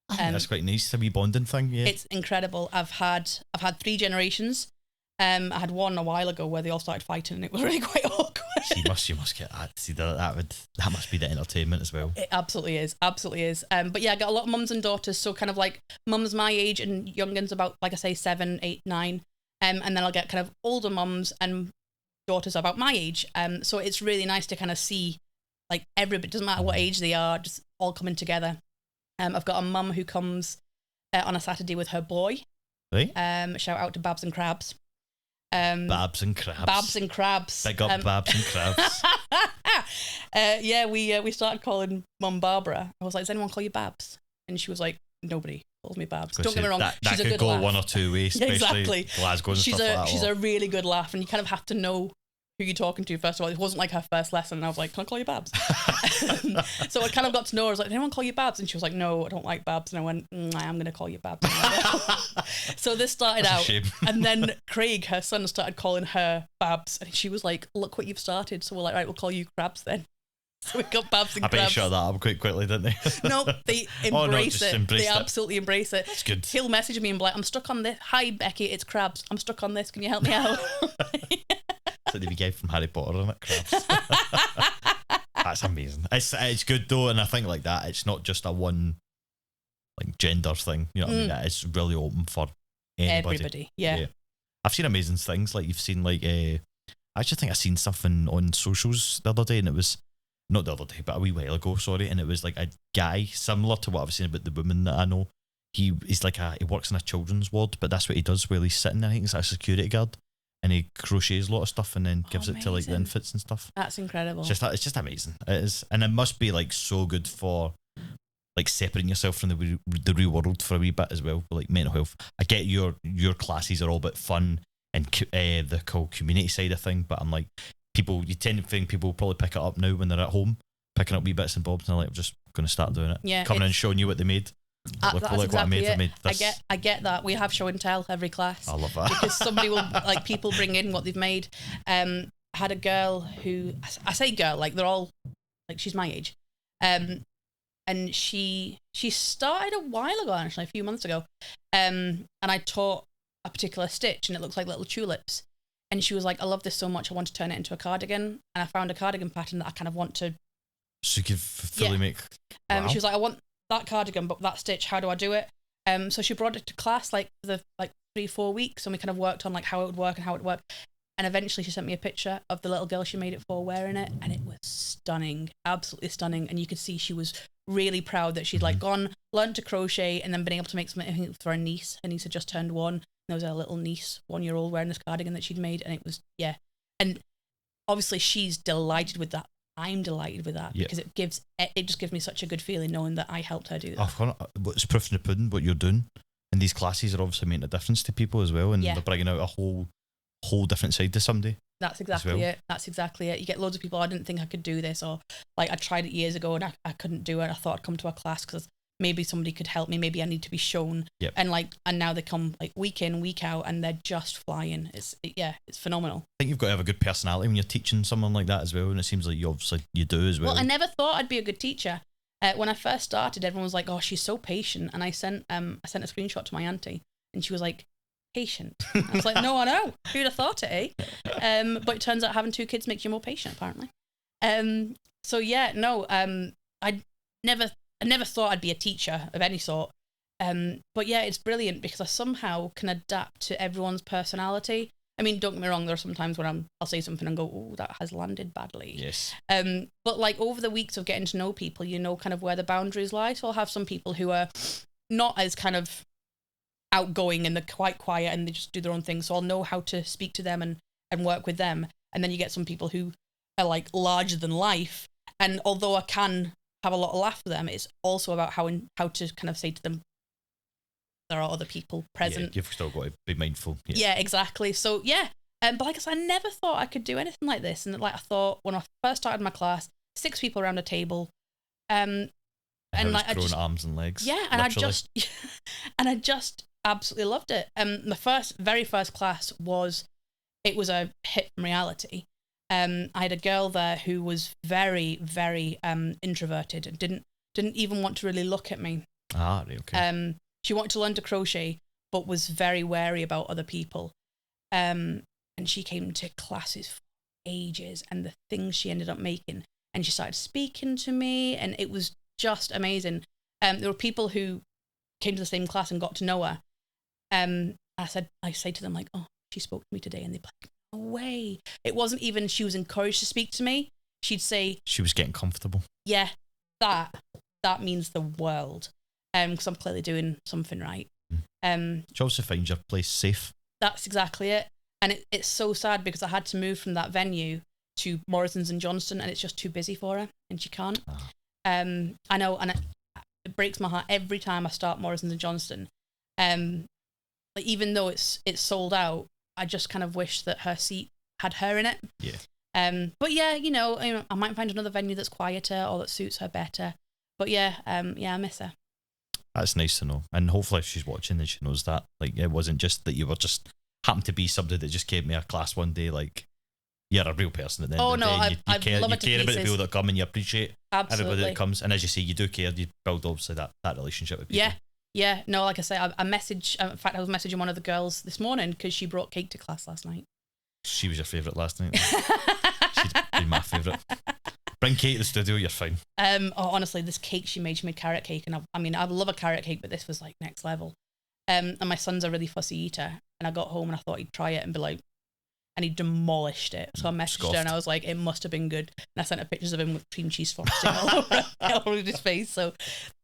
[SPEAKER 1] That's quite nice. A wee bonding thing. Yeah,
[SPEAKER 2] it's incredible. I've had 3 generations. I had one a while ago where they all started fighting, and it was really quite awkward.
[SPEAKER 1] You must get that. See, that must be the entertainment as well.
[SPEAKER 2] It absolutely is. But yeah, I got a lot of mums and daughters, so kind of like mums my age and youngins about, like I say, 7, 8, 9. And then I'll get kind of older mums and daughters about my age. So it's really nice to kind of see like everybody, doesn't matter what age they are, just all coming together. I've got a mum who comes on a Saturday with her boy.
[SPEAKER 1] Right.
[SPEAKER 2] Shout out to Babs and Crabs.
[SPEAKER 1] Babs and Crabs.
[SPEAKER 2] Babs and Crabs.
[SPEAKER 1] Big up Babs and Crabs.
[SPEAKER 2] Yeah, we started calling Mum Barbara. I was like, "Does anyone call you Babs?" And she was like, "Nobody calls me Babs." Don't get me wrong, she's a good
[SPEAKER 1] go
[SPEAKER 2] laugh.
[SPEAKER 1] one or two ways, especially
[SPEAKER 2] exactly.
[SPEAKER 1] Glasgow and stuff like that.
[SPEAKER 2] She's a really good laugh, and you kind of have to know who you're talking to first of all. It wasn't like her first lesson, and I was like, "Can I call you Babs?" So I kind of got to know her. I was like, "Did anyone call you Babs?" And she was like, "No, I don't like Babs." And I went, "I'm going to call you Babs." So this started out, and then Craig, her son, started calling her Babs, and she was like, "Look what you've started." So we're like, "Right, we'll call you Crabs then." So we got Babs and Crabs.
[SPEAKER 1] I bet you shut that up quite quickly, didn't they?
[SPEAKER 2] No, they embrace it. They absolutely embrace it.
[SPEAKER 1] That's good.
[SPEAKER 2] He'll message me and be like, "I'm stuck on this. Hi, Becky, it's Crabs. I'm stuck on this. Can you help me out?"
[SPEAKER 1] It's like the guy from Harry Potter, isn't it? Crabs. That's amazing. It's good though, and I think like that, it's not just a one like gender thing. You know what I mean? It's really open for anybody.
[SPEAKER 2] Everybody. Yeah.
[SPEAKER 1] I've seen amazing things. Like you've seen like I actually think I seen stuff on socials the other day, and it was not the other day, but a wee while ago. Sorry, and it was like a guy similar to what I've seen about the woman that I know. He's like he works in a children's ward, but that's what he does while he's sitting there. I think it's a security guard. And he crochets a lot of stuff and then gives it to like the infants and stuff.
[SPEAKER 2] That's incredible.
[SPEAKER 1] It's just amazing. It is, and it must be like so good for like separating yourself from the real world for a wee bit as well. Like mental health. I get your classes are all about fun and the whole community side of thing, but I'm like you tend to think people will probably pick it up now when they're at home, picking up wee bits and bobs, and they're like, I'm just going to start doing it.
[SPEAKER 2] Yeah,
[SPEAKER 1] coming and showing you what they made.
[SPEAKER 2] That's exactly
[SPEAKER 1] what I made. I made this.
[SPEAKER 2] I get that. We have show and tell every class.
[SPEAKER 1] I love that.
[SPEAKER 2] Because somebody will, like, people bring in what they've made. I had a girl who, I say girl, like they're all, like she's my age. And she started a while ago, actually, a few months ago. And I taught a particular stitch and it looks like little tulips. And she was like, "I love this so much, I want to turn it into a cardigan." And I found a cardigan pattern that I kind of want to.
[SPEAKER 1] So you could fully make. Wow.
[SPEAKER 2] She was like, "I want that cardigan, but that stitch, how do I do it?" So she brought it to class like 3-4 weeks, and we kind of worked on like how it would work and how it worked. And eventually she sent me a picture of the little girl she made it for wearing it, and it was stunning, absolutely stunning. And you could see she was really proud that she'd like learned to crochet and then been able to make something for her niece. Her niece had just turned 1. There was a little niece, 1-year-old, wearing this cardigan that she'd made, and it was and obviously she's delighted with that. I'm delighted with that because it just gives me such a good feeling knowing that I helped her do that.
[SPEAKER 1] It's proof in the pudding what you're doing, and these classes are obviously making a difference to people as well, and they're bringing out a whole different side to somebody.
[SPEAKER 2] That's exactly it. That's exactly it. You get loads of people, "I didn't think I could do this," or like, "I tried it years ago and I couldn't do it. I thought I'd come to a class because maybe somebody could help me. Maybe I need to be shown." And now they come like week in, week out, and they're just flying. It's phenomenal. I
[SPEAKER 1] think you've got to have a good personality when you're teaching someone like that as well, and it seems like you do as well.
[SPEAKER 2] Well, I never thought I'd be a good teacher. When I first started, everyone was like, "Oh, she's so patient," and I sent a screenshot to my auntie, and she was like, "Patient?" I was like, "No, I know. Who'd have thought it, eh?" But it turns out having 2 kids makes you more patient, apparently. I never thought I'd be a teacher of any sort. But yeah, it's brilliant because I somehow can adapt to everyone's personality. I mean, don't get me wrong, there are some times when I'll say something and go, "Oh, that has landed badly."
[SPEAKER 1] Yes.
[SPEAKER 2] But like over the weeks of getting to know people, you know kind of where the boundaries lie. So I'll have some people who are not as kind of outgoing and they're quite quiet and they just do their own thing. So I'll know how to speak to them and work with them. And then you get some people who are like larger than life. And although I can have a lot of laugh with them, it's also about how to kind of say to them, there are other people present.
[SPEAKER 1] Yeah, you've still got to be mindful.
[SPEAKER 2] Yeah, exactly. So yeah, but like I said, I never thought I could do anything like this. And like I thought when I first started my class, 6 people around a table, and like
[SPEAKER 1] grown arms and legs.
[SPEAKER 2] Yeah, and
[SPEAKER 1] literally.
[SPEAKER 2] I just absolutely loved it. The very first class was a hit from reality. I had a girl there who was very, very introverted and didn't even want to really look at me.
[SPEAKER 1] Ah, okay.
[SPEAKER 2] She wanted to learn to crochet, but was very wary about other people. And she came to classes for ages, and the things she ended up making, and she started speaking to me, and it was just amazing. There were people who came to the same class and got to know her. I say to them like, oh, she spoke to me today, and they'd be like, no way. It wasn't even she was encouraged to speak to me. She'd say
[SPEAKER 1] she was getting comfortable.
[SPEAKER 2] Yeah, that means the world. Because I'm clearly doing something right.
[SPEAKER 1] She also finds your place safe. That's
[SPEAKER 2] exactly it. And it's so sad because I had to move from that venue to Morrison's in Johnstone, and it's just too busy for her, and she can't. I know, and it breaks my heart every time I start Morrison's in Johnstone. Like even though it's sold out, I just kind of wish that her seat had her in it.
[SPEAKER 1] Yeah.
[SPEAKER 2] But yeah, I might find another venue that's quieter or that suits her better. But yeah, I miss her.
[SPEAKER 1] That's nice to know, and hopefully if she's watching and she knows that. Like it wasn't just that you were just happened to be somebody that just came to a class one day. Like you're a real person at the end of the day. You care about the people that come, and you appreciate everybody that comes. And as you say, you do care. You build obviously that relationship with people.
[SPEAKER 2] Yeah. No, like I say, I message. In fact, I was messaging one of the girls this morning because she brought cake to class last night.
[SPEAKER 1] She was your favourite last night. She's been my favourite. Bring cake to the studio, you're fine.
[SPEAKER 2] Honestly, this cake she made carrot cake, and I love a carrot cake, but this was like next level. And my son's a really fussy eater, and I got home and I thought he'd try it and be like, and he demolished it. So I messaged her and I was like, it must have been good. And I sent her pictures of him with cream cheese frosting all over his face. So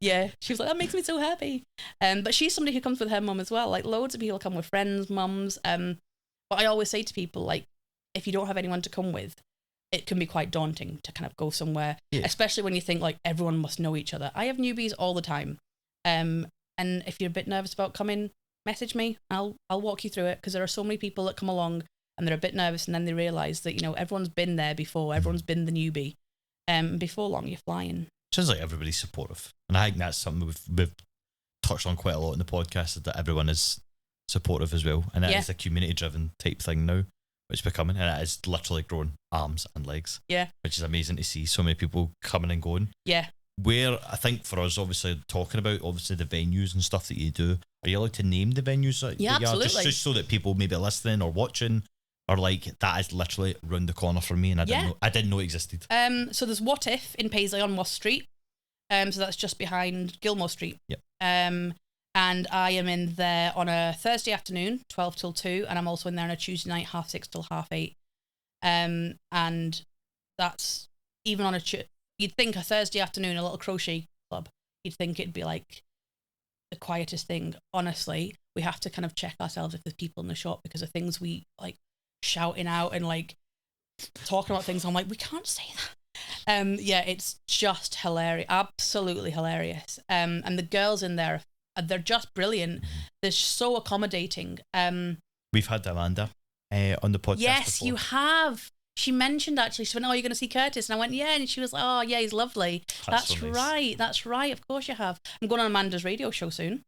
[SPEAKER 2] yeah, she was like, that makes me so happy. But she's somebody who comes with her mum as well. Like loads of people come with friends, mums. But I always say to people, like, if you don't have anyone to come with, it can be quite daunting to kind of go somewhere, especially when you think like everyone must know each other. I have newbies all the time. And if you're a bit nervous about coming, message me. I'll walk you through it, because there are so many people that come along and they're a bit nervous, and then they realise that, everyone's been there before. Everyone's been the newbie. Before long, you're flying.
[SPEAKER 1] Sounds like everybody's supportive. And I think that's something we've touched on quite a lot in the podcast, is that everyone is supportive as well. And that is a community-driven type thing now. It's becoming, and it is literally growing arms and legs.
[SPEAKER 2] Yeah.
[SPEAKER 1] Which is amazing to see so many people coming and going.
[SPEAKER 2] Yeah.
[SPEAKER 1] Where I think for us, obviously, talking about obviously the venues and stuff that you do, are you allowed to name the venues that you are?
[SPEAKER 2] Absolutely.
[SPEAKER 1] Just so that people maybe listening or watching are like, that is literally round the corner from me, and I didn't know it existed.
[SPEAKER 2] So there's What If in Paisley on Moss Street. So that's just behind Gilmore Street.
[SPEAKER 1] Yep.
[SPEAKER 2] And I am in there on a Thursday afternoon, 12 till 2, and I'm also in there on a Tuesday night, 6:30 till 8:30. And that's even on you'd think a Thursday afternoon, a little crochet club, you'd think it'd be like the quietest thing. Honestly, we have to kind of check ourselves if there's people in the shop, because of things we like shouting out and like talking about things. I'm like, we can't say that. It's just hilarious, absolutely hilarious. And the girls in there, they're just brilliant. They're so accommodating.
[SPEAKER 1] We've had Amanda on the podcast.
[SPEAKER 2] Yes,
[SPEAKER 1] before.
[SPEAKER 2] you have. She mentioned, actually, she went, oh, you're going to see Curtis? And I went, yeah. And she was like, oh, yeah, he's lovely. That's so nice. That's right. Of course you have. I'm going on Amanda's radio show soon.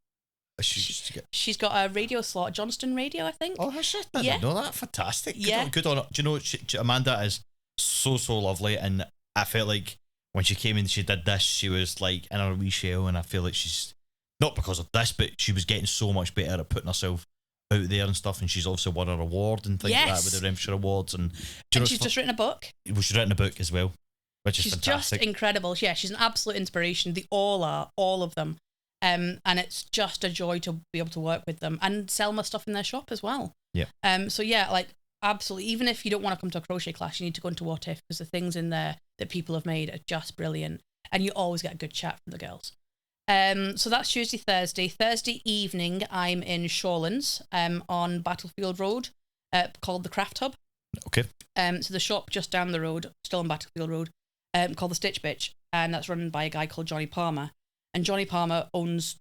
[SPEAKER 2] She's got a radio slot at Johnstone Radio, I think.
[SPEAKER 1] Oh, has she? I didn't know that. Fantastic.
[SPEAKER 2] Yeah.
[SPEAKER 1] Good on her. Do you know, Amanda is so lovely, and I felt like when she came in, she did this, she was like in her wee shell, and I feel like she's, not because of this, but she was getting so much better at putting herself out there and stuff, and she's also won her award and things like that with the Renfrew Awards, and
[SPEAKER 2] she's just written a book.
[SPEAKER 1] Well, she's written a book as well, which is fantastic.
[SPEAKER 2] She's just incredible. Yeah, she's an absolute inspiration. They all are, all of them. And it's just a joy to be able to work with them and sell my stuff in their shop as well.
[SPEAKER 1] Yeah.
[SPEAKER 2] So yeah, like absolutely. Even if you don't want to come to a crochet class, you need to go into What If, because the things in there that people have made are just brilliant, and you always get a good chat from the girls. So that's Tuesday, Thursday. Thursday evening, I'm in Shawlands on Battlefield Road, called the Craft Hub.
[SPEAKER 1] Okay.
[SPEAKER 2] So the shop just down the road, still on Battlefield Road, called the Stitch Bitch, and that's run by a guy called Johnny Palmer. And Johnny Palmer owns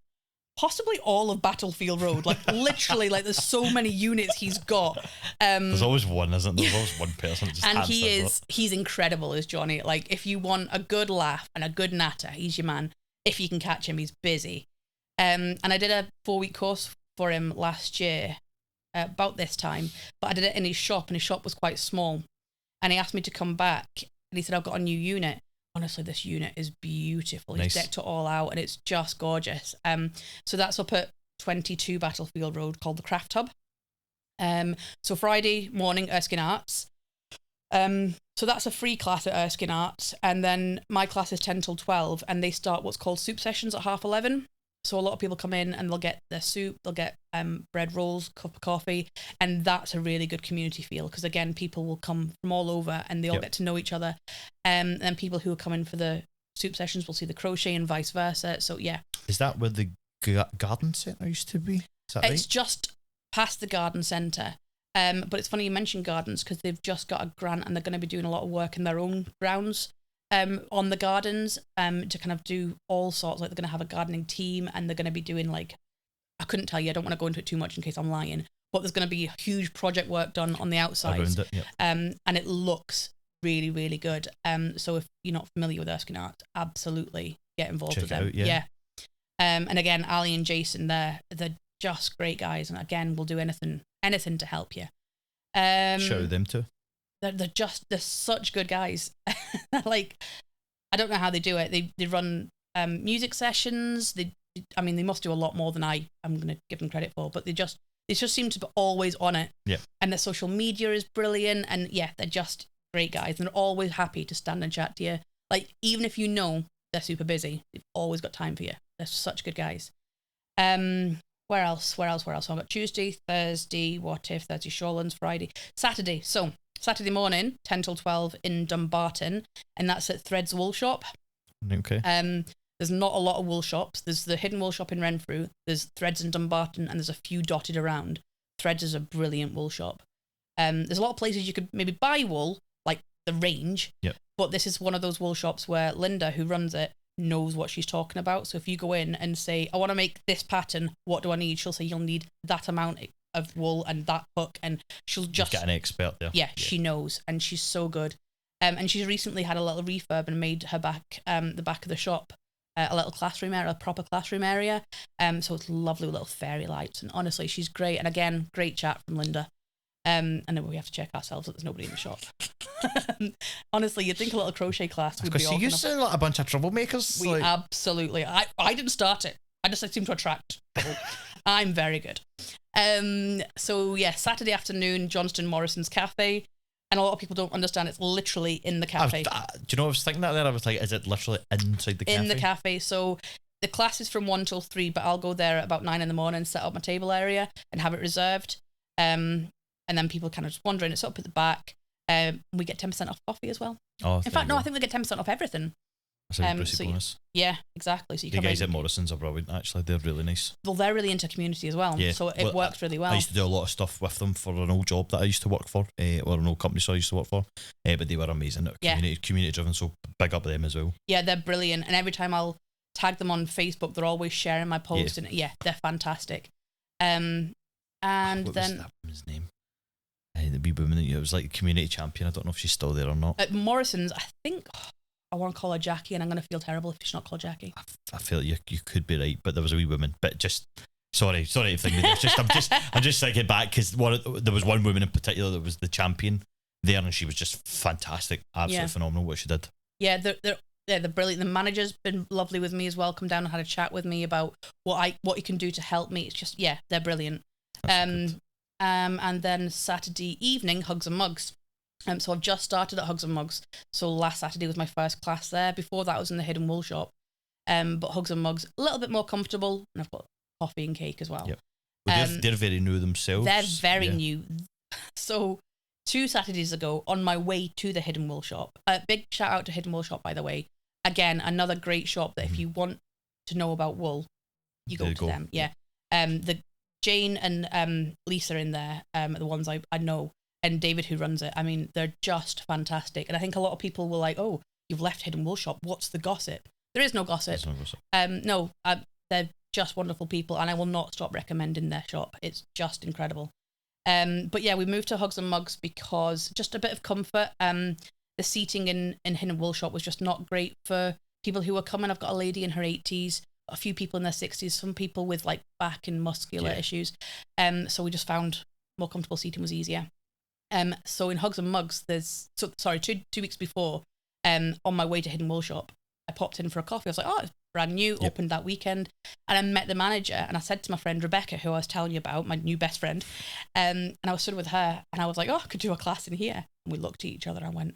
[SPEAKER 2] possibly all of Battlefield Road. Like literally, like there's so many units he's got.
[SPEAKER 1] There's always one, isn't there? There's always one person. Just
[SPEAKER 2] and he's incredible as Johnny. Like if you want a good laugh and a good natter, he's your man. If you can catch him, he's busy. And I did a 4-week course for him last year, about this time, but I did it in his shop, and his shop was quite small. And he asked me to come back, and he said, I've got a new unit. Honestly, this unit is beautiful. He's decked it all out, and it's just gorgeous. So that's up at 22 Battlefield Road, called the Craft Hub. So Friday morning, Erskine Arts. So that's a free class at Erskine Arts, and then my class is 10 till 12, and they start what's called soup sessions at 11:30. So a lot of people come in and they'll get their soup, they'll get bread rolls, cup of coffee, and that's a really good community feel, because again, people will come from all over and they all get to know each other. And then people who are coming for the soup sessions will see the crochet and vice versa. So yeah.
[SPEAKER 1] Is that where the garden centre used to be? Is that right?
[SPEAKER 2] It's just past the garden centre. But it's funny you mentioned gardens, because they've just got a grant and they're going to be doing a lot of work in their own grounds on the gardens to kind of do all sorts. Like they're going to have a gardening team, and they're going to be doing like, I couldn't tell you, I don't want to go into it too much in case I'm lying, but there's going to be huge project work done on the outside.
[SPEAKER 1] Around it, yep.
[SPEAKER 2] And it looks really, really good. So if you're not familiar with Erskine Art, absolutely get involved with them.
[SPEAKER 1] Check it out, yeah.
[SPEAKER 2] And again, Ali and Jason, they're just great guys, and again, we'll do anything to help you.
[SPEAKER 1] Show them too.
[SPEAKER 2] They're such good guys. Like, I don't know how they do it. They run music sessions. They must do a lot more than I'm going to give them credit for, but they just seem to be always on it.
[SPEAKER 1] Yeah.
[SPEAKER 2] And their social media is brilliant, and yeah, they're just great guys, and they're always happy to stand and chat to you. Like, even if you know they're super busy, they've always got time for you. They're such good guys. Where else? So I've got Tuesday, Thursday, Thursday Shawlands, Friday, Saturday. So Saturday morning, 10 till 12 in Dumbarton, and that's at Threads Wool Shop.
[SPEAKER 1] Okay.
[SPEAKER 2] There's not a lot of wool shops. There's the Hidden Wool Shop in Renfrew, there's Threads in Dumbarton, and there's a few dotted around. Threads is a brilliant wool shop. There's a lot of places you could maybe buy wool, like the range, but this is one of those wool shops where Linda, who runs it, knows what she's talking about. So if you go in and say, I want to make this pattern, what do I need? She'll say, you'll need that amount of wool and that hook, and she'll just
[SPEAKER 1] get an expert there.
[SPEAKER 2] Yeah, she knows, and she's so good. And she's recently had a little refurb and made her the back of the shop a little classroom area, a proper classroom area. So it's lovely with little fairy lights, and honestly, she's great. And again, great chat from Linda. And then we have to check ourselves that there's nobody in the shop. Honestly, you'd think a little crochet class would be awesome.
[SPEAKER 1] You sound like a bunch of troublemakers.
[SPEAKER 2] Absolutely. I didn't start it. I seem to attract trouble. I'm very good. So yeah, Saturday afternoon, Johnstone Morrison's Cafe. And a lot of people don't understand it's literally in the cafe.
[SPEAKER 1] Do you know, I was thinking that there. I was like, is it literally inside the cafe?
[SPEAKER 2] In the cafe. So the class is from 1 till 3, but I'll go there at about 9 in the morning, set up my table area and have it reserved. And then people kind of just wander in. It's up at the back. We get 10% off coffee as well.
[SPEAKER 1] Oh,
[SPEAKER 2] in fact, no, I think we get 10% off everything.
[SPEAKER 1] That's a bonus.
[SPEAKER 2] Yeah, exactly. So
[SPEAKER 1] the guys at Morrison's are brilliant, actually. They're really nice.
[SPEAKER 2] Well, they're really into community as well. Yeah. So it works really well.
[SPEAKER 1] I used to do a lot of stuff with them for an old job that I used to work for, or an old company so I used to work for. But they were amazing. Community driven, so big up them as well. Yeah,
[SPEAKER 2] they're brilliant. And every time I'll tag them on Facebook, they're always sharing my post. And they're fantastic. And
[SPEAKER 1] what was that woman's name? The wee woman, it was like community champion. I don't know if she's still there or not.
[SPEAKER 2] At Morrison's, I think I want to call her Jackie, and I'm going to feel terrible if she's not called Jackie.
[SPEAKER 1] I feel you could be right, but there was a wee woman. But just sorry to think of this. I'm just thinking back because there was one woman in particular that was the champion there, and she was just fantastic, absolutely phenomenal what she did. Yeah, they're brilliant. The manager's been lovely with me as well. Come down and had a chat with me about what you can do to help me. It's just they're brilliant. And then Saturday evening, Hugs and Mugs. So I've just started at Hugs and Mugs. So last Saturday was my first class there. Before that, I was in the Hidden Wool Shop. But Hugs and Mugs, a little bit more comfortable. And I've got coffee and cake as well. Yep. Well, they're very new themselves.
[SPEAKER 2] They're very new. So 2 Saturdays ago, on my way to the Hidden Wool Shop, big shout out to Hidden Wool Shop, by the way. Again, another great shop that if you want to know about wool, you go to them. Yeah. The Jane and Lisa in there, are the ones I know, and David who runs it. I mean, they're just fantastic. And I think a lot of people were like, "Oh, you've left Hidden Wool Shop. What's the gossip?" There is no gossip. No, they're just wonderful people, and I will not stop recommending their shop. It's just incredible. But yeah, we moved to Hugs and Mugs because just a bit of comfort. The seating in Hidden Wool Shop was just not great for people who were coming. I've got a lady in her 80s, a few people in their 60s, some people with like back and muscular issues. So we just found more comfortable seating was easier. So in Hugs and Mugs, two weeks before, on my way to Hidden Wool Shop, I popped in for a coffee. I was like, oh, it's brand new, opened that weekend. And I met the manager, and I said to my friend Rebecca, who I was telling you about, my new best friend, and I was stood with her, and I was like, oh, I could do a class in here. And we looked at each other and went,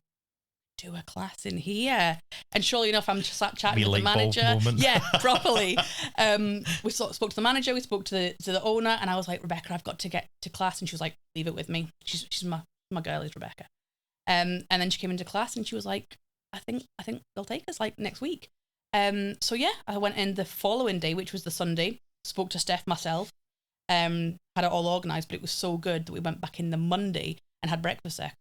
[SPEAKER 2] do a class in here. And surely enough, I'm just sat chatting with the manager. Yeah, properly. We spoke to the manager, we spoke to the owner, and I was like, Rebecca, I've got to get to class. And she was like, leave it with me. She's my girl is Rebecca. And then she came into class and she was like, I think they'll take us like next week. So yeah, I went in the following day, which was the Sunday, spoke to Steph myself, had it all organised, but it was so good that we went back in the Monday and had breakfast there.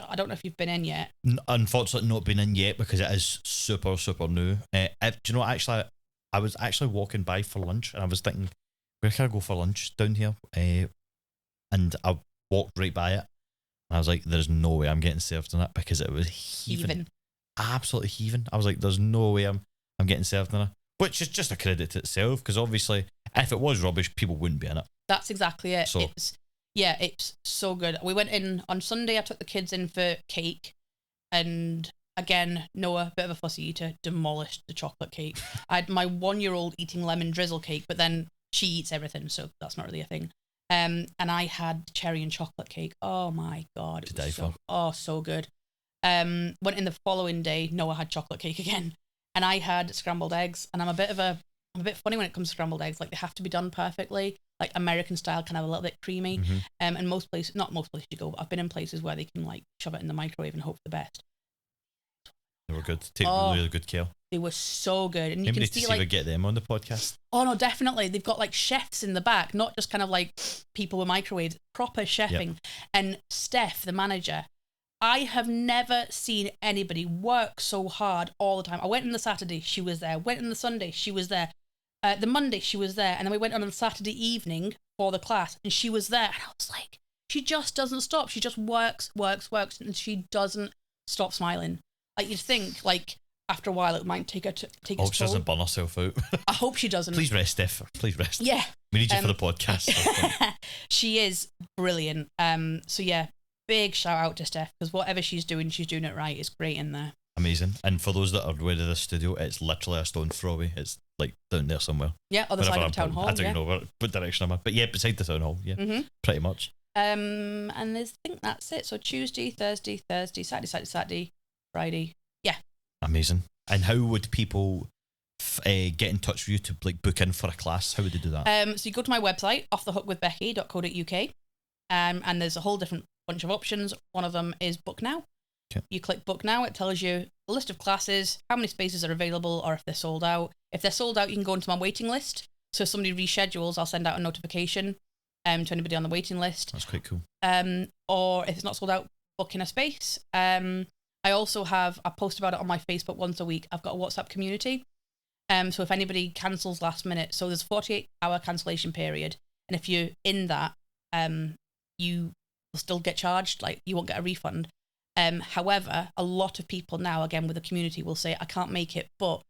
[SPEAKER 2] I don't know if you've been in yet.
[SPEAKER 1] Unfortunately, not been in yet because it is super, super new. Do you know, actually, I was actually walking by for lunch and I was thinking, where can I go for lunch down here? And I walked right by it. And I was like, there's no way I'm getting served on it because it was heaving. Absolutely heaving. I was like, there's no way I'm getting served on it. Which is just a credit to itself because obviously, if it was rubbish, people wouldn't be in it. That's exactly it.
[SPEAKER 2] So, it's so good. We went in on Sunday. I took the kids in for cake, and again, Noah, bit of a fussy eater, demolished the chocolate cake. I had my 1-year-old eating lemon drizzle cake, but then she eats everything, so that's not really a thing. And I had cherry and chocolate cake. Oh my god, it was so good. Went in the following day. Noah had chocolate cake again, and I had scrambled eggs. And I'm a bit funny when it comes to scrambled eggs. Like they have to be done perfectly. Like American style, kind of a little bit creamy.
[SPEAKER 1] Mm-hmm.
[SPEAKER 2] And not most places you go, but I've been in places where they can like shove it in the microwave and hope for the best.
[SPEAKER 1] They were good. Take really good care.
[SPEAKER 2] They were so good. And
[SPEAKER 1] you can see like, get them on the podcast.
[SPEAKER 2] Oh no, definitely. They've got like chefs in the back, not just kind of like people with microwaves, proper chefing. Yep. And Steph, the manager, I have never seen anybody work so hard all the time. I went on the Saturday, she was there. Went on the Sunday, she was there. The Monday, she was there. And then we went on Saturday evening for the class, and she was there. And I was like, she just doesn't stop. She just works, and she doesn't stop smiling. Like, you'd think, like, after a while, it might take its toll.
[SPEAKER 1] I hope she doesn't burn herself out.
[SPEAKER 2] I hope she doesn't.
[SPEAKER 1] Please rest, Steph. Please rest.
[SPEAKER 2] Yeah.
[SPEAKER 1] We need you for the podcast.
[SPEAKER 2] She is brilliant. So yeah, big shout out to Steph, because whatever she's doing it right. It's great in there.
[SPEAKER 1] Amazing. And for those that are aware of the studio, it's literally a stone throw away. It's like down there somewhere.
[SPEAKER 2] Yeah, other side of Town Hall.
[SPEAKER 1] I don't know what direction I'm at. But yeah, beside the Town Hall. Yeah, pretty much.
[SPEAKER 2] And I think that's it. So Tuesday, Thursday, Saturday, Friday. Yeah.
[SPEAKER 1] Amazing. And how would people get in touch with you to like book in for a class? How would they do that?
[SPEAKER 2] So you go to my website, offthehookwithbecky.co.uk, and there's a whole different bunch of options. One of them is book now. Okay. You click book now, it tells you a list of classes, how many spaces are available, or if they're sold out. If they're sold out, you can go into my waiting list. So if somebody reschedules, I'll send out a notification to anybody on the waiting list.
[SPEAKER 1] That's quite cool.
[SPEAKER 2] Or if it's not sold out, book in a space. I also I post about it on my Facebook once a week. I've got a WhatsApp community. So if anybody cancels last minute, so there's a 48-hour cancellation period. And if you're in that, you will still get charged, like you won't get a refund. However, a lot of people now, again, with the community will say, I can't make it, but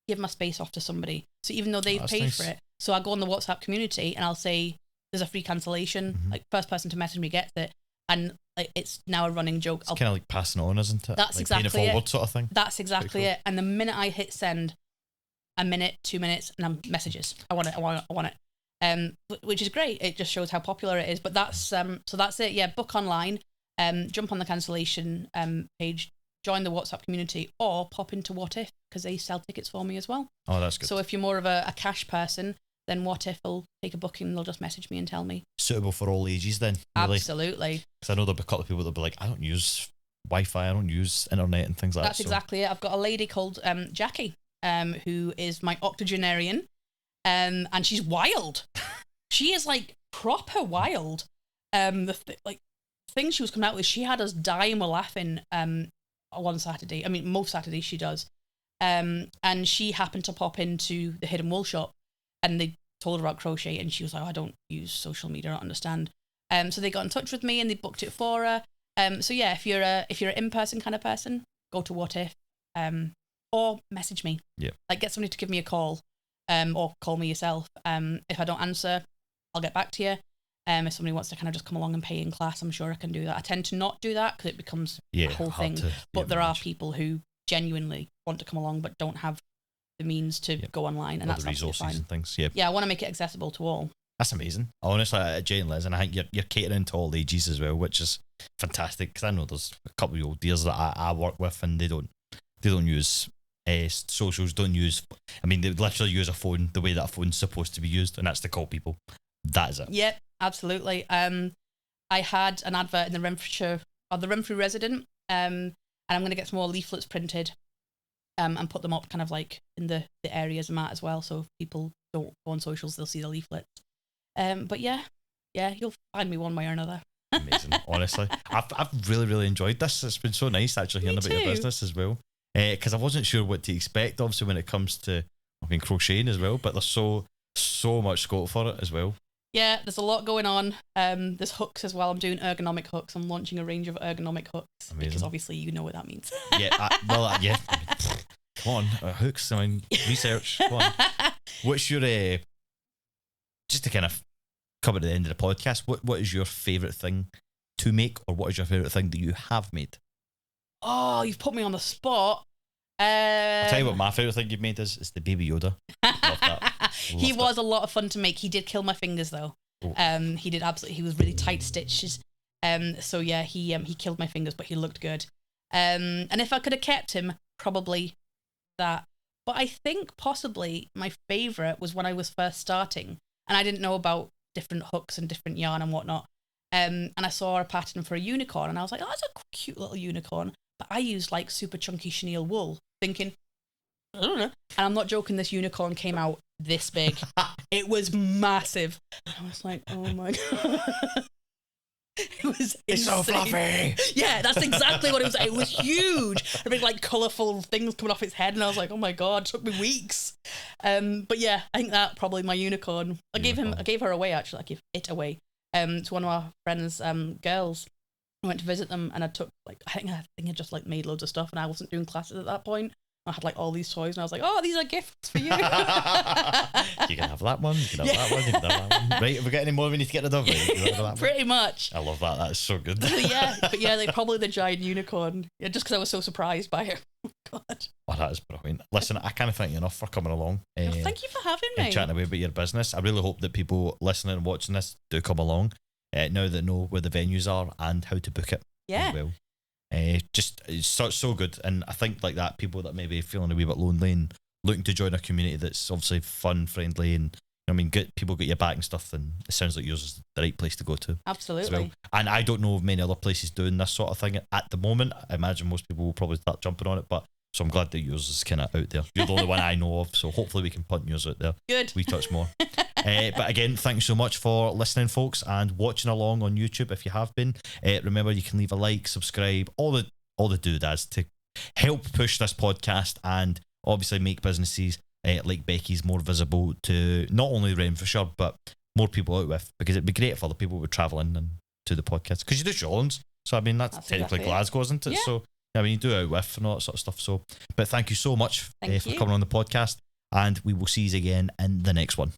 [SPEAKER 2] give my space off to somebody. So even though they've paid for it, so I go on the WhatsApp community and I'll say, there's a free cancellation, like first person to message me gets it. And like, it's now a running joke.
[SPEAKER 1] It's kind of like passing it on, isn't it?
[SPEAKER 2] That's
[SPEAKER 1] like
[SPEAKER 2] exactly
[SPEAKER 1] paying it forward sort of thing.
[SPEAKER 2] That's exactly it. And the minute I hit send, a minute, 2 minutes, and I'm messages. I want it. Which is great. It just shows how popular it is. But that's so that's it. Yeah, book online. Jump on the cancellation page, join the WhatsApp community, or pop into What If, because they sell tickets for me as well.
[SPEAKER 1] Oh, that's good.
[SPEAKER 2] So if you're more of a cash person, then What If will take a booking, they'll just message me and tell me.
[SPEAKER 1] Suitable for all ages then, really.
[SPEAKER 2] Absolutely.
[SPEAKER 1] Because I know there'll be a couple of people that'll be like, I don't use Wi-Fi, I don't use internet and things like that.
[SPEAKER 2] That's exactly it. I've got a lady called Jackie. who is my octogenarian, and she's wild. She is like proper wild. Thing she was coming out with, she had us dying with laughing one Saturday. I mean, most Saturdays she does. And she happened to pop into the Hidden Wool shop, and they told her about crochet, and she was like, I don't use social media, I don't understand. So they got in touch with me and they booked it for her. So yeah, if you're an in-person kind of person, go to What If, or message me.
[SPEAKER 1] Yeah.
[SPEAKER 2] Like, get somebody to give me a call, or call me yourself. If I don't answer, I'll get back to you. If somebody wants to kind of just come along and pay in class, I'm sure I can do that. I tend to not do that because it becomes a whole thing. But there are people who genuinely want to come along but don't have the means to go online, and that's
[SPEAKER 1] the resources
[SPEAKER 2] fine.
[SPEAKER 1] And things.
[SPEAKER 2] Yeah, I want to make it accessible to all.
[SPEAKER 1] That's amazing. Honestly, Jay and Liz, and I think you're catering to all ages as well, which is fantastic, because I know there's a couple of old dears that I work with, and they don't use socials, don't use, I mean, they literally use a phone the way that a phone's supposed to be used, and that's to call people. That is it.
[SPEAKER 2] Yep, absolutely. I had an advert in the Renfrew Resident, and I'm going to get some more leaflets printed, and put them up kind of like in the areas I'm at as well, so if people don't go on socials, they'll see the leaflet. But yeah, you'll find me one way or another.
[SPEAKER 1] Amazing. Honestly, I've really, really enjoyed this. It's been so nice actually hearing about your business as well, because I wasn't sure what to expect, obviously, when it comes to crocheting as well, but there's so much scope for it as well.
[SPEAKER 2] Yeah, there's a lot going on. There's hooks as well. I'm doing ergonomic hooks. I'm launching a range of ergonomic hooks. Amazing. Because obviously you know what that means.
[SPEAKER 1] Yeah, yeah. Come on, hooks. I mean, research. Come on. What's your just to kind of come at the end of the podcast? What is your favourite thing to make, or what is your favourite thing that you have made?
[SPEAKER 2] Oh, you've put me on the spot.
[SPEAKER 1] I'll tell you what my favourite thing you've made is the Baby Yoda. Love that.
[SPEAKER 2] He was a lot of fun to make. He did kill my fingers though. Oh. He did absolutely. He was really tight stitches. So yeah, he killed my fingers, but he looked good. And if I could have kept him, probably that. But I think possibly my favourite was when I was first starting, and I didn't know about different hooks and different yarn and whatnot. And I saw a pattern for a unicorn, and I was like, oh, that's a cute little unicorn. But I used like super chunky chenille wool, thinking, I don't know. And I'm not joking, this unicorn came out this big. It was massive. I was like, oh my God. It was
[SPEAKER 1] It's
[SPEAKER 2] insane.
[SPEAKER 1] so fluffy.
[SPEAKER 2] Yeah, that's exactly what it was. It was huge. A big like colourful things coming off its head, and I was like, oh my God, it took me weeks. But yeah, I think that probably my unicorn. I gave her away actually. I gave it away to one of our friends' girls. I went to visit them, and I took I think I just like made loads of stuff, and I wasn't doing classes at that point. I had like all these toys, and I was like, oh, these are gifts for you.
[SPEAKER 1] You can have that one, you can have that one, you can have that one. Right, if we get any more we need to get rid of, right?
[SPEAKER 2] Pretty much.
[SPEAKER 1] I love that. That's so good.
[SPEAKER 2] But yeah, like probably the giant unicorn. Yeah, just because I was so surprised by it. Oh God.
[SPEAKER 1] Oh, that is brilliant. Listen, I can't thank you enough for coming along.
[SPEAKER 2] Thank you for having me.
[SPEAKER 1] And chatting away about your business. I really hope that people listening and watching this do come along now that know where the venues are and how to book it.
[SPEAKER 2] Yeah.
[SPEAKER 1] As well. Just it's so good, and I think like that, people that maybe feeling a wee bit lonely and looking to join a community that's obviously fun, friendly, and I mean, people get your back and stuff, and it sounds like yours is the right place to go to.
[SPEAKER 2] Absolutely.
[SPEAKER 1] Well. And I don't know of many other places doing this sort of thing at the moment. I imagine most people will probably start jumping on it, but so I'm glad that yours is kind of out there. You're the only one I know of, so hopefully we can punt yours out there.
[SPEAKER 2] Good.
[SPEAKER 1] We touch more. But again, thanks so much for listening, folks, and watching along on YouTube if you have been. Remember, you can leave a like, subscribe, all the doodads to help push this podcast and obviously make businesses like Becky's more visible to not only Renfrewshire but more people out with, because it'd be great if other people were travelling and to the podcast, because you do Shawlands, so I mean that's technically exactly Glasgow, isn't it? Yeah. So I mean, you do out with and all that sort of stuff. So, but thank you so much for coming on the podcast, and we will see you again in the next one.